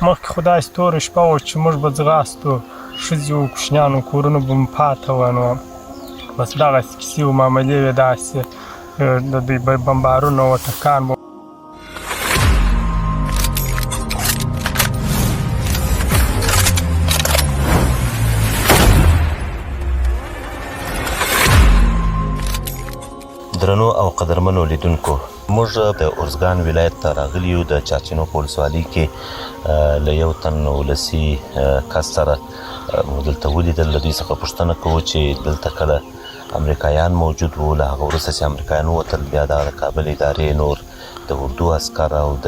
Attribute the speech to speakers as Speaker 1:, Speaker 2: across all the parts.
Speaker 1: مخکې خو داسې توره شپه وه چې موږ به ځغاستو، ښځې وو، کوچنیان وو، کورونه به مو پاته وه. نو بس دغسې کیسې وو، معاملې وې داسې، د دوی بمبارونه وو، ټکان به
Speaker 2: درنو او قدرمنو لیدونکو، موږ د ارزګان ولایت ته راغلي یو د چارچینو په ولسوالۍ کې له یو تن ولسي کس سره موږ دلته ولیدل. له دوی څخه پوښتنه کوو چې دلته کله امریکایان موجود وو، له هغه وروسته چې امریکایان ووتل بیا دغه د کابل ادارې نور د اردو عسکر او د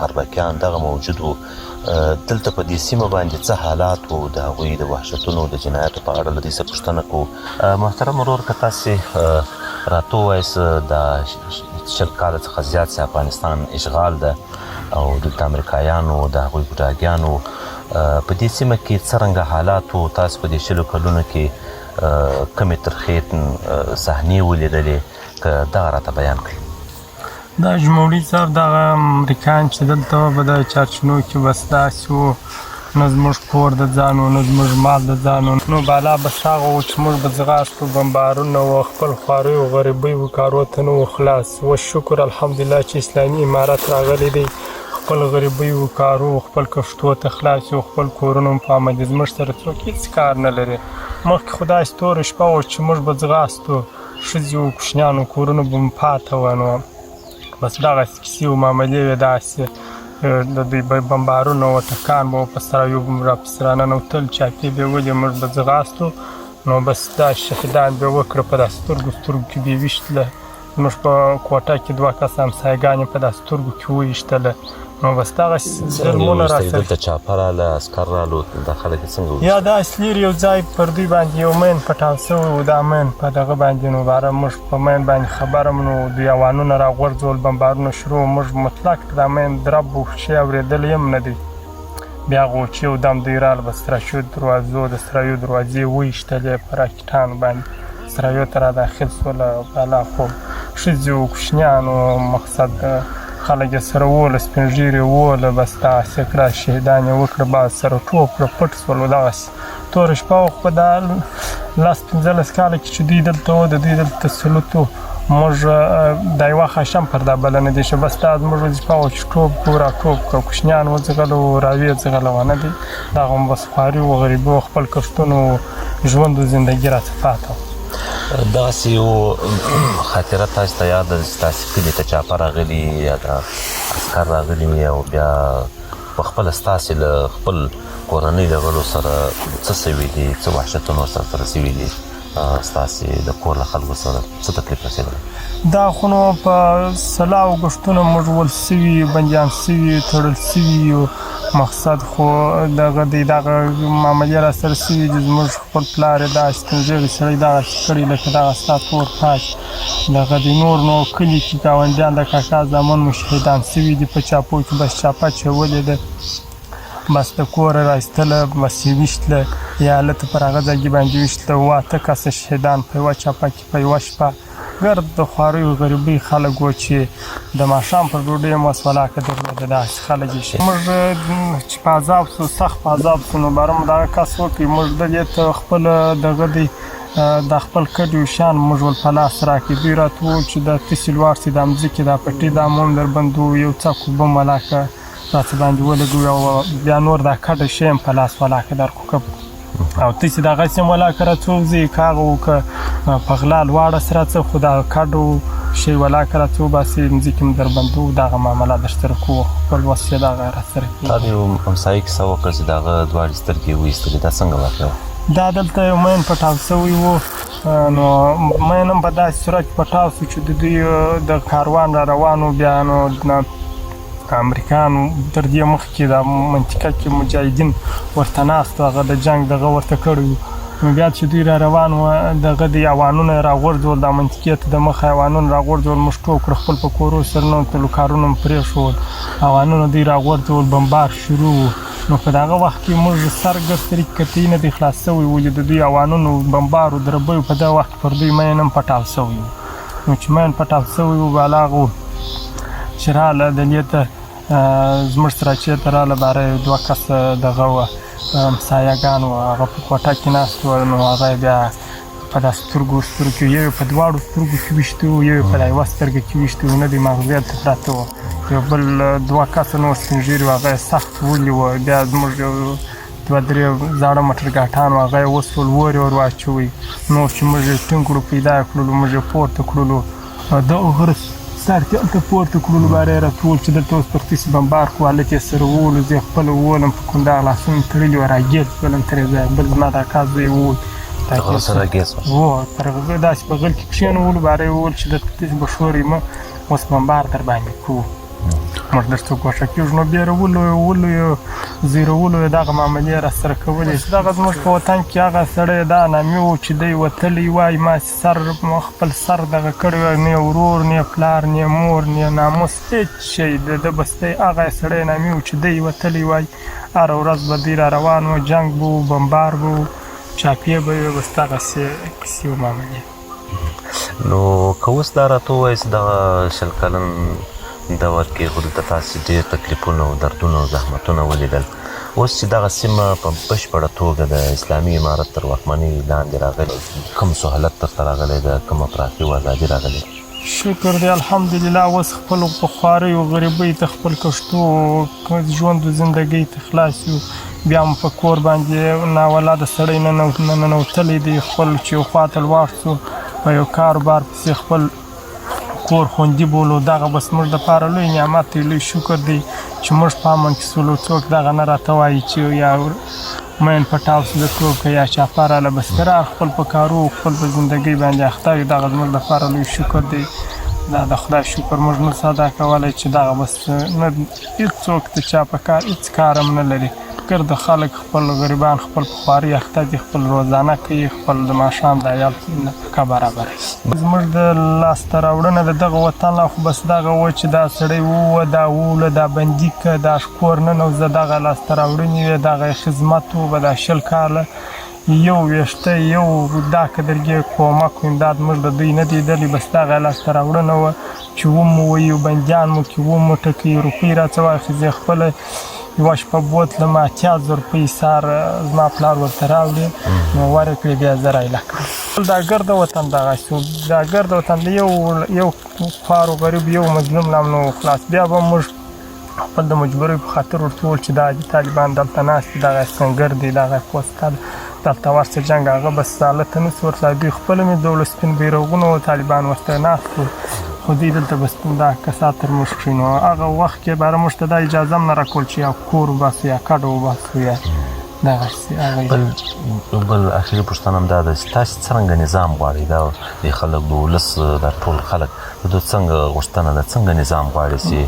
Speaker 2: اربکیان دغه موجود وو. دلته په دې سیمه باندې څه حالات وو، د هغوی د وحشتونو د جنایاتو په اړه له دوی څخه پوښتنه کوو. محترم ورور، که تاسې راته ووایاست د 20 کاله څخه زیات چې افغانستان اشغال ده او دلته امریکایانو د هغوی ګوډاګیانو په دې سیمه کې څرنګه حالات وو، تاسو په دې 20 کلونو کې کمې ترخې صحنې ولیدلې، که دغه راته بیان کړئ.
Speaker 1: دا جمهوري صاحب دغه امریکایان چې دلته وه په دغه چارچینو کې بس داسې وو، نه زموږ کور د ځان و، نه زموږ مال د ځان و. نو بالا بس هغه وو چې موږ به ځغاستو، بمبارونه وو، خپل خواریو غریبیو کارو ته نه وو خلاص. اوس شکر الحمدلله چې اسلامي امارت راغلی دی، خپل غریبیو کارو، خپل کښتو ته خلاص یو، خپل کورونه هم په امن دي. زموږ سره څوک هېڅ کار نه لري. مخکې خو داسې توره شپه وه چې موږ به ځغاستو، ښځې وو، کوچنیان وو، کورونه به مو پاته وه. نو بس دغسې کیسې وو، معاملې وې داسې، د دوی بمبارونه وو، ټکان به وو، په سرایو به مو راپسې راننوتل، چاپې به یې ولې موږ به ځغاستو. نو بس دا شهیدان به یې وکړه، په دا سترګو کې به یې ویشتله. زموږ په کوټه کې 2 کسه همسایګان یې په دا سترګو کې وویشتله. نو بس دغسې ظلمونه راسره
Speaker 2: دلته چاپه راله، عسکر رالو، دا خلک یې څنګه
Speaker 1: یا داسې لرې یو ځای پر دوی باندې یو مین پټاو شوی و، دا مین په دغه باندې نو باره موږ په مین باندې خبره م، نو دوی اوانونه راغورځول، بمبارونه شروع، موږ مطلق دا مین درب و چې اورېدلی هم نه دی. بیا هغه چې یو دم دوی راله په سرایو دروازو، د سرایو دروازې وویشتلې په راکټانو باندې، سرایو ته را داخل شول. بالا خو ښځې وو، کوچنیان وو، مقصد خلک یې سره ووله، سپین ږیري ووله، بس دغسې کړه، شهیدان یې وکړه، بعض سره ټوپ کړه، پټ شول. دغسې توره شپه وه. خو په دا 10-15 کاله کې چې دوی دلته وو، د دوی دلته تسلط و، موږ دا یوه خشم پر دا بله نه دی چې بس دا زموږ وظیفه وه چې ټوپ کړو، را ټوپ کړو، کوچنیان وځغلو، راویې ځغلوه نه دی. دغه هم بس خواري و، غریبي و، خپل کښتونو ژوند و، زندګي راڅه پاته وه.
Speaker 2: داسې یو خاطره تاسو ته یاد ده چې تاسې کلي ته چاپه راغلي یا د عسکر راغلي او بیا پخپله ستاسې له خپل کورنۍ د غړو سره څه سوي دي، څه وحشتونه ورسره سوي دي، ستاسې د کور له خلکو سره څه تکلیف رسېدلی؟
Speaker 1: دا خو نو په سلاو ګښتونه موږ ول سوي، بندیان سوي، تړل سوي یو. مقصد خو دغه دی، دغه معاملې را سره سوي دي. زموږ خپل پلار یې داسې سپین ږیری سړی دغسې کړي لکه دغه ستا تور تاج. دغه دی نور نو کلي کې ګاونډیان د کاکا زامن مو شهیدان سوي دي په چاپو کې. بس چاپه اچولې ده، بس د کوره را ایستله، بس یې ویشتله، یا هلته پر هغه ځای باندې ویشتله. 8 کسه شهیدان په یوه چاپه کې په یوه شپه. ګرد د خواریو غریبۍ خلک وو چې د ماښام پر ډوډۍ هم وس ولاکه درلوده. داسې خلک یې موږ چې په عذاب شو، سخت په عذاب شو. نو باره مو دغه کس وکړي، موږ دلې ته خپله دغه دی دا خپل کډ شان موږ ول په لاس راکړي. دوی راته وویل چې دا تاسې لوړ سئ، دا مځکې دا پټې دا مو هم درباندې یو څک اوبه ولاکه راڅه باندې ولګوي، او بیا نور دا کډه شی هم په لاس ولاکه درکړو، که او تاسې دغسې هم ولاکه راڅه وځئ، که هغه و که په غلا لواړه سره څه، خو دا کډ شی ولاکه راڅه وباسئ، مځکې هم درباندې و. دغه معامله درسره کوو، خپل وس چې دغه راسره کوي.
Speaker 2: تا د یو همسایه کیسه وکړه چې د هغه دواړې سترګې یې وایستلې، دا څنګه واقع وه؟
Speaker 1: دا دلته یو مین پټاو شوی و. نو مین هم په داسې صورت کې پټاو شو چې د دوی د کاروان را روان و. بیا نو امریکایانو تر دې مخکې دا منطقه کې مجاهدین ورته ناست و، هغه د جنګ دغه ورته کړی و. نو بیا چې دوی را روان وه، دغه د اوانونه یې راغورځول، دا منطقې ته د مخه اوانونه راغورځول، موږ ټوپ کړه، خپل په کورو سره ننوتلو، کارونه مو پرېښول، اوانونه دوی راغورځول، بمبار شروع و. نو په دغه وخت کې موږ سرګرد طریق قطعي نه دی خلاص شوی، ولې د دوی اوانونو بمبار و دربیو په دغه وخت پر دوی مین هم پټاو شوی و. نو چې مین پټاو شوی و، بالا هغه چې راله دلې ته زموږ سره چېرته راله باره یو دوه کسه دغه وه مسایهګان وه هغه په کوټه کې ناست وه نو هغه بیا په دا سترګو کې یو یې په دواړو سترګو کې ویشته وو یو یې په دا یوه سترګه کې ویشته وو نه د ماغزې هلته پراته وو یو بل دوه کسه نور سپین ږیري وو هغه یې سخت ولي وو بیا زموږ یو دوه درې زاړه موټرګاټان وو هغه یې وسول اور یې ور واچوئ نور چې موږ یې ټینګ کړو پیدا یې کړلو موږ یې پورته کړلو دغه غره سر کې هلته پورته کړلو باره یې راته چې دلته اوس پختیسي بمبار کړو هلک یې سره وولو زه یې خپله وولم په کنداغ لاسونه تړلي وه راګیر شولم ترې ځایه بل زما دا کار زه یې ووت
Speaker 2: هغه سره ګیس
Speaker 1: هو تر هغه داسې په غل کې کښېنولو باره یې وویل چې دلته داسې به شور یې مه اوس بمبار در باندې کوو موږ درته ګوښه کېږو نو بیرولو یې وولو یې زیرولو یې دغه معاملې یې راسره کولې چې دغه زموږ په وطن کې هغه سړی دا نامي و چې دی وتلی وایي ما سر خپل سر دغه کړی وی نه یې ورور نه یې پلار نه یې مور نه یې ناموس هېڅ شی د ده بس دی هغه سړی نامي و چې دی وتلی وایي هره ورځ به دی را روان و جنګ به و بمبار به و چاپیې به وي بس دغسې کیسې و معاملې
Speaker 2: نو که اوس دا راته ووایاست دغه شل کلن دور کې خو دلته تاسې ډېر تکلیفونه او دردونه او زحمتونه ولیدل اوس چې دغه سیمه په بشپړه توګه د اسلامي امارت تر واکمنۍ لاندې راغلې کوم سهولت درته راغلی ده کومه پراخي او ازادي راغلې
Speaker 1: شکر دی الحمدلله اوس خپل په خوارۍ او غریبۍ ته خپل کښتو ژوند و زندګۍ ته خلاص یو بیا مو په کور باندې ناولاده سړی ننوتلی دی خپل چې یو خواته لوړ شو په یو کاروبار پسې خپل کور خوندي بولو دغه بس موږ دپاره لوی نعمت دی لوی شکر دی چې موږ په امن کې سولو څوک دغه نه راته وایي چې یا مین پټاو سو د کور که یا چاپه راله بس قرار خپل په کارو خپل په زندګۍ باندې اخته وي دغه زموږ دپاره لوی شکر دی دا د خدای شکر موږ نه سو ادا کولی چې دغه بس نه هېڅوک د چا په کار هېڅ کار هم نه لري ګرد خلک خپل غریبان خپل په خوارۍ اخته دي خپل روزانه کوي خپل د ماښام د عیال کا برابروي زموږ د لاسته راوړنه د دغه وطن لا خو بس دغه وه چې دا سړی ووه دا ووله دا بندي که دا کور ننوځه دغه لاسته راوړنې وې دغه خدمت و به دا 20 کاله یو ویشته یو دا قدرګې کومک و امداد موږ د دوی نه دی لیدلی بس دغه لاسته راوړنه وه چې ومو ویو بندیان مو کې ومو ټکوي روپۍ راڅه واخېستې خپله یوه شپه بوتلم 8000 روپۍ سهار زما پلار ورته راوړې نو ورکړې بیا زه رایله کړم دا ګرده وطن دغسې و دا ګرده وطن د یو خوار و غریب یو مظلوم لا هم نه و خلاص بیا به موږ خپل د مجبورۍ په خاطر ورته وویل چې دا طالبان دلته ناست دي دغه سنګر دی دغه پوسته دلته ورشه جنګ هغه بس حالته نه سو ورتلای دوی خپله مې د سپین بیرغونه و طالبان ورته ناست و خو دوی دلته بس دا کسات تر موږ کښې نو هغه وخت کې باره موږ ته دا اجازه هم نه راکول چې یا کور وباسو یا کډه وباسو یا دغسې
Speaker 2: بل اخري پوښتنه هم دا ده چې تاسې څرنګه نظام غواړئ دا د خلک د ولس دا ټول خلک د دوی څنګه غوښتنه ده څنګه نظام غواړي چې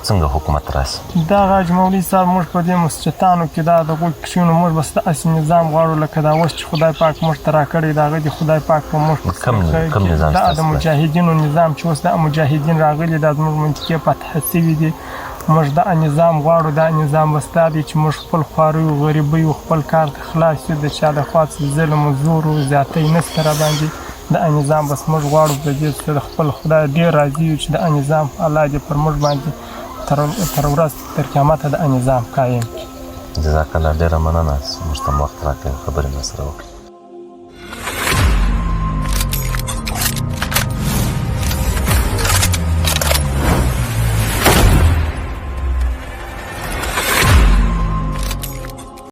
Speaker 2: څنګه حکومت راسي
Speaker 1: دغه حاج مولوي صاحب موږ په دې مسجدانو کې دا د غوږ کښېنو موږ بس داسې نظام غواړو لکه دا اوس چې خدای پاک موږ ته راکړی د هغه د خدای پاک په موږ
Speaker 2: کوم نظام
Speaker 1: دا د مجاهدینو نظام چې اوس دا مجاهدین راغلي دا زموږ منطقې فتح سوي دي موږ دا نظام غواړو دا نظام بس دا دی چې موږ خپل خوارۍ و غریبۍ و خپل کار ته خلاص یو د چا له خوا څه ظلم و زور و زیاتۍ نشته راباندې دا نظام بس موږ غواړو د دې څخه د خپل خدای ډېر راضي یو چې دا نظام الله دې پر موږ باندې تر ورځ تر قیامته دا نظام قایم کړي
Speaker 2: جزاک الله ډېره مننه موږ ته وخت راکړئ خبرې ما سره وکړې